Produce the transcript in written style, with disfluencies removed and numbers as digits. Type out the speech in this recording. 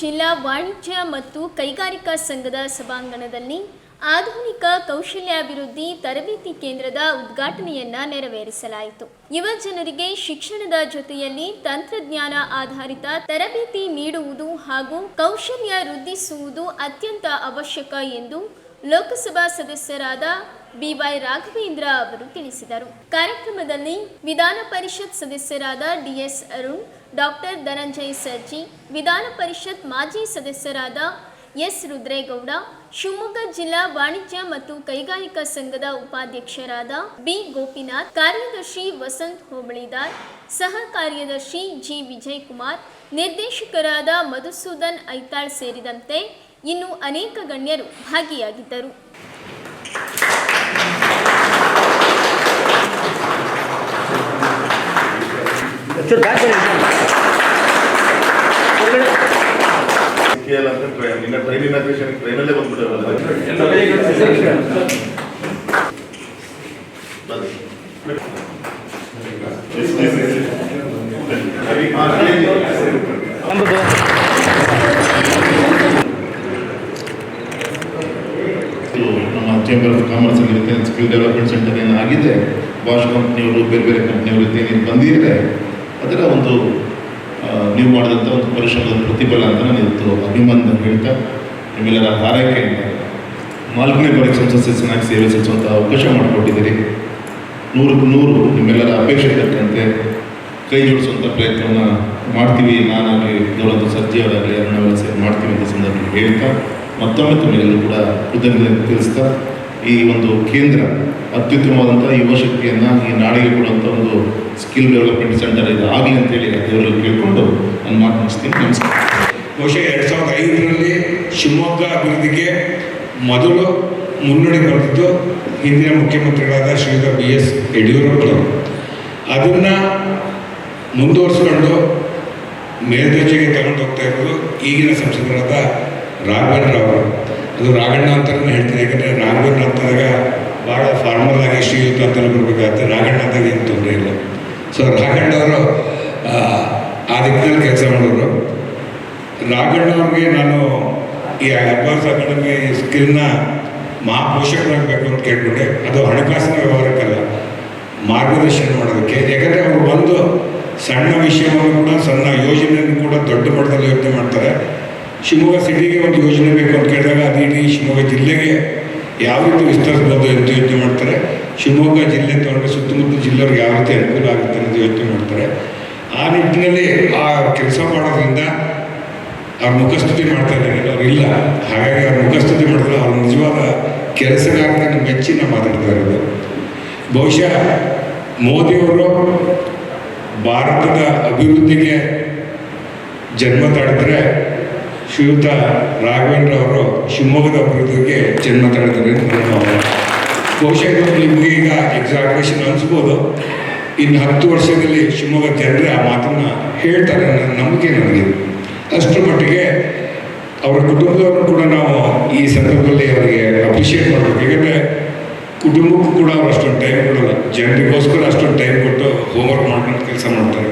ಜಿಲ್ಲಾ ವಾಣಿಜ್ಯ ಮತ್ತು ಕೈಗಾರಿಕಾ ಸಂಘದ ಸಭಾಂಗಣದಲ್ಲಿ ಆಧುನಿಕ ಕೌಶಲ್ಯಾಭಿವೃದ್ಧಿ ತರಬೇತಿ ಕೇಂದ್ರದ ಉದ್ಘಾಟನೆಯನ್ನ ನೆರವೇರಿಸಲಾಯಿತು. ಯುವ ಜನರಿಗೆ ಶಿಕ್ಷಣದ ಜೊತೆಯಲ್ಲಿ ತಂತ್ರಜ್ಞಾನ ಆಧಾರಿತ ತರಬೇತಿ ನೀಡುವುದು ಹಾಗೂ ಕೌಶಲ್ಯ ವೃದ್ಧಿಸುವುದು ಅತ್ಯಂತ ಅವಶ್ಯಕ ಎಂದು ಲೋಕಸಭಾ ಸದಸ್ಯರಾದ ಬಿವೈ ರಾಘವೇಂದ್ರ ಅವರು ತಿಳಿಸಿದರು. ಕಾರ್ಯಕ್ರಮದಲ್ಲಿ ವಿಧಾನ ಪರಿಷತ್ ಸದಸ್ಯರಾದ ಡಿಎಸ್ ಅರುಣ್, ಡಾಕ್ಟರ್ ಧನಂಜಯ ಸರ್ಜಿ, ವಿಧಾನ ಪರಿಷತ್ ಮಾಜಿ ಸದಸ್ಯರಾದ ಎಸ್ ರುದ್ರೇಗೌಡ, ಶಿವಮೊಗ್ಗ ಜಿಲ್ಲಾ ವಾಣಿಜ್ಯ ಮತ್ತು ಕೈಗಾರಿಕಾ ಸಂಘದ ಉಪಾಧ್ಯಕ್ಷರಾದ ಬಿ ಗೋಪಿನಾಥ್, ಕಾರ್ಯದರ್ಶಿ ವಸಂತ್ ಹೋಬಳಿದಾರ್, ಸಹ ಕಾರ್ಯದರ್ಶಿ ಜಿ ವಿಜಯಕುಮಾರ್, ನಿರ್ದೇಶಕರಾದ ಮಧುಸೂದನ್ ಐತಾಳ್ ಸೇರಿದಂತೆ ಇನ್ನು ಅನೇಕ ಗಣ್ಯರು ಭಾಗಿಯಾಗಿದ್ದರು. ಟ್ರೈನಲ್ಲೇ ಬಂದ್ಬಿಟ್ಟು ನಮ್ಮ ಚೇಂಬರ್ ಆಫ್ ಕಾಮರ್ಸ್ ಆಗಿರುತ್ತೆ, ಸ್ಕಿಲ್ ಡೆವಲಪ್ಮೆಂಟ್ ಸೆಂಟರ್ ಏನಾಗಿದೆ, ಬಾಷ್ ಕಂಪ್ನಿಯವರು ಬೇರೆ ಬೇರೆ ಕಂಪ್ನಿಯವರು ಏನೇನು ಬಂದಿದೆ ಅದರ ಒಂದು ನೀವು ಮಾಡಿದಂಥ ಒಂದು ಪರಿಶ್ರಮದ ಪ್ರತಿಫಲ ಅಂತ ನಾನು ಇವತ್ತು ಅಭಿಮಾನ ಹೇಳ್ತಾ ನಿಮ್ಮೆಲ್ಲರ ಹಾರೈಕೆಯಿಂದ 4ನೇ ಬಾರಿಗೆ ಸಂಸತ್ ಸದಸ್ಯನಾಗಿ ಸೇವೆ ಸಲ್ಲಿಸುವಂಥ ಅವಕಾಶ ಮಾಡಿಕೊಟ್ಟಿದ್ದೀರಿ. 100ಕ್ಕೆ 100 ನಿಮ್ಮೆಲ್ಲರ ಅಪೇಕ್ಷೆ ತಕ್ಕಂತೆ ಕೈ ಜೋಡಿಸುವಂಥ ಪ್ರಯತ್ನವನ್ನು ಮಾಡ್ತೀವಿ. ನಾನಾಗಲಿ ಗೌರವ ಸರ್ಜಿ ಅವರಾಗಲಿ ನಾವೆಲ್ಲ ಸೇರಿ ಮಾಡ್ತೀವಿ ಅಂತ ಸಂದರ್ಭದಲ್ಲಿ ಹೇಳ್ತಾ ಮತ್ತೊಮ್ಮೆ ತಮ್ಮೆಲ್ಲರೂ ಕೂಡ ಕೃತಜ್ಞತೆ ತಿಳಿಸ್ತಾ ಈ ಒಂದು ಕೇಂದ್ರ ಅತ್ಯುತ್ತಮವಾದಂಥ ಯುವ ಶಕ್ತಿಯನ್ನು ಈ ನಾಡಿಗೆ ಕೊಡುವಂಥ ಒಂದು ಸ್ಕಿಲ್ ಡೆವಲಪ್ಮೆಂಟ್ ಸೆಂಟರ್ ಇದು ಆಗಲಿ ಅಂತೇಳಿ ದೇವರಲ್ಲಿ ಕೇಳಿಕೊಂಡು ನಾನು ಮಾತು ಮುಗಿಸ್ತೀನಿ. ನಮಸ್ಕಾರ. ಬಹುಶಃ 2005ರಲ್ಲಿ ಶಿವಮೊಗ್ಗ ಅಭಿವೃದ್ಧಿಗೆ ಮೊದಲು ಮುನ್ನುಡಿ ಬರೆದಿದ್ದು ಹಿಂದಿನ ಮುಖ್ಯಮಂತ್ರಿಗಳಾದ ಶ್ರೀಯುತ BS ಯಡಿಯೂರಪ್ಪನವರು. ಅದನ್ನು ಮುಂದುವರಿಸ್ಕೊಂಡು ಮೇಲ್ದರ್ಜೆಗೆ ತಗೊಂಡು ಹೋಗ್ತಾ ಇರೋದು ಈಗಿನ ಸಂಸದರಾದ ರಾಘವೇಂದ್ರ ಅವರು. ಅದು ರಾಘಣ್ಣ ಅಂತಲೇ ಹೇಳ್ತೀನಿ, ಯಾಕಂದರೆ ರಾಘವೇಂದ್ರ ಅಂತಾಗ ಭಾಳ ಫಾರ್ಮಲ್ ಆಗಿ ಶ್ರೀಯುತ ಅಂತಲೇ ಬರಬೇಕಾಗುತ್ತೆ. ರಾಘಣ್ಣ ಅಂತಾಗ ಏನು ತೊಂದರೆ ಇಲ್ಲ. ಸೊ ರಾಘಣ್ಣವರು ಆ ದಿಕ್ಕಿನಲ್ಲಿ ಕೆಲಸ ಮಾಡೋರು. ರಾಘಣ್ಣವ್ರಿಗೆ ನಾನು ಈ ಅಡ್ವಾನ್ಸ್ ಅಕಾಡೆಮಿ ಸ್ಕಿಲ್ನ ಮಹಾಪೋಷಕರಾಗಬೇಕು ಅಂತ ಕೇಳ್ಕೊಂಡೆ. ಅದು ಹಣಕಾಸಿನ ವ್ಯವಹಾರಕ್ಕಲ್ಲ, ಮಾರ್ಗದರ್ಶನ ಮಾಡೋದಕ್ಕೆ. ಯಾಕಂದರೆ ಅವರು ಒಂದು ಸಣ್ಣ ವಿಷಯವನ್ನು ಕೂಡ, ಸಣ್ಣ ಯೋಜನೆಯನ್ನು ಕೂಡ ದೊಡ್ಡ ಮಟ್ಟದಲ್ಲಿ ಯೋಚನೆ ಮಾಡ್ತಾರೆ. ಶಿವಮೊಗ್ಗ ಸಿಟಿಗೆ ಒಂದು ಯೋಜನೆ ಬೇಕು ಅಂತ ಕೇಳಿದಾಗ ಅದು ಇಡೀ ಶಿವಮೊಗ್ಗ ಜಿಲ್ಲೆಗೆ ಯಾವ ರೀತಿ ವಿಸ್ತರಿಸ್ಬೋದು ಅಂತ ಯೋಚನೆ ಮಾಡ್ತಾರೆ. ಶಿವಮೊಗ್ಗ ಜಿಲ್ಲೆ ತಗೊಂಡ್ರೆ ಸುತ್ತಮುತ್ತ ಜಿಲ್ಲೆಯವ್ರಿಗೆ ಯಾವ ರೀತಿ ಅನುಕೂಲ ಆಗುತ್ತೆ ಅಂತ ಯೋಚನೆ ಮಾಡ್ತಾರೆ. ಆ ನಿಟ್ಟಿನಲ್ಲಿ ಆ ಕೆಲಸ ಮಾಡೋದ್ರಿಂದ ಅವ್ರ ಮುಖಸ್ತುತಿ ಮಾಡ್ತಾ ಇದ್ದಾರೆ, ಅವ್ರು ಇಲ್ಲ. ಹಾಗಾಗಿ ಅವ್ರ ಮುಖಸ್ತುತಿ ಮಾಡಿದ್ರೆ ಅವ್ರ ನಿಜವಾದ ಕೆಲಸಗಾರರನ್ನು ಮೆಚ್ಚಿ ನಾವು ಮಾತಾಡ್ತಾ ಇರೋದು. ಬಹುಶಃ ಮೋದಿಯವರು ಭಾರತದ ಅಭಿವೃದ್ಧಿಗೆ ಜನ್ಮ ತಾಳಿದ್ರೆ ಶ್ರೀಯುತ ರಾಘವೇಂದ್ರ ಅವರು ಶಿವಮೊಗ್ಗದ ಅಭಿವೃದ್ಧಿಗೆ ಜನ್ಮ ತಾಳಿದ್ದಾರೆ. ಬಹುಶಃ ನಿಮಗೆ ಈಗ ಎಕ್ಸಾಗ್ರೇಷನ್ ಅನಿಸ್ಬೋದು. ಇನ್ನು 10 ವರ್ಷದಲ್ಲಿ ಶಿವಮೊಗ್ಗ ಜನರೇ ಆ ಮಾತನ್ನು ಹೇಳ್ತಾರೆ ನನ್ನ ನಂಬಿಕೆ ನನಗೆ. ಅಷ್ಟರ ಮಟ್ಟಿಗೆ ಅವರ ಕುಟುಂಬದವರು ಕೂಡ ನಾವು ಈ ಸಂದರ್ಭದಲ್ಲಿ ಅವರಿಗೆ ಅಪ್ರಿಷಿಯೇಟ್ ಮಾಡಬೇಕು. ಯಾಕಂದರೆ ಕುಟುಂಬಕ್ಕೂ ಕೂಡ ಅವ್ರು ಅಷ್ಟೊಂದು ಟೈಮ್ ಕೊಡೋಲ್ಲ, ಜನರಿಗೋಸ್ಕರ ಅಷ್ಟೊಂದು ಟೈಮ್ ಕೊಟ್ಟು ಹೋಮ್ವರ್ಕ್ ಮಾಡ್ಕೊಂಡು ಕೆಲಸ ಮಾಡ್ತಾರೆ.